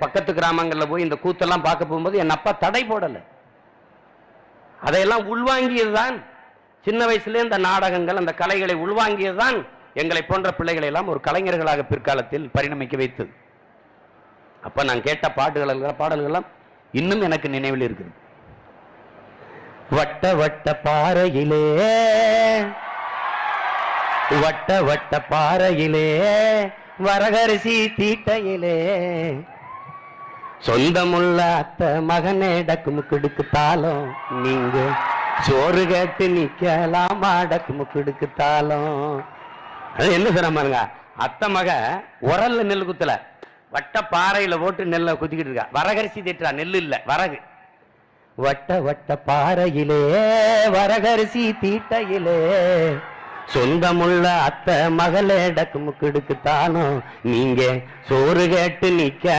பக்கத்து கிராமங்கள்ல போய் இந்த கூத்தெல்லாம் பார்க்க போகும்போது என் அப்பா தடை போடல. அதையெல்லாம் உள்வாங்கியதுதான் சின்ன வயசுல இந்த நாடகங்கள் அந்த கலைகளை உள்வாங்கியதுதான் எங்களை போன்ற பிள்ளைகளை எல்லாம் ஒரு கலைஞர்களாக பிற்காலத்தில் பரிணமிக்க வைத்தது. அப்ப நான் கேட்ட பாடல்கள் எல்லாம் இன்னும் எனக்கு நினைவில் இருக்குது. வட்ட வட்ட பாறையிலே வட்ட வட்ட பாறையிலே வரகரிசி தீட்டையிலே சொந்தமுள்ள அத்த மகனே டக்குமுக்குடுக்கு தாளம் நீங்க சோறு கேட்டு நிக்கலாமா டக்குமுக்குடுக்கு தாளம். அது என்ன சொல்றாங்க, அத்த மக உரல்ல நெல் குத்தல, வட்ட பாறையில போட்டு நெல்லை குத்திக்கிட்டு இருக்கா. வரகரிசி தீட்டுறா, நெல் இல்ல வரகு. வட்ட வட்ட பாறையிலே வரகரிசி தீட்டையிலே சொந்தமுள்ள அத்த மகளே டக்குமுக்குடுக்கு தாளம் நீங்க சோறு கேட்டு நிக்க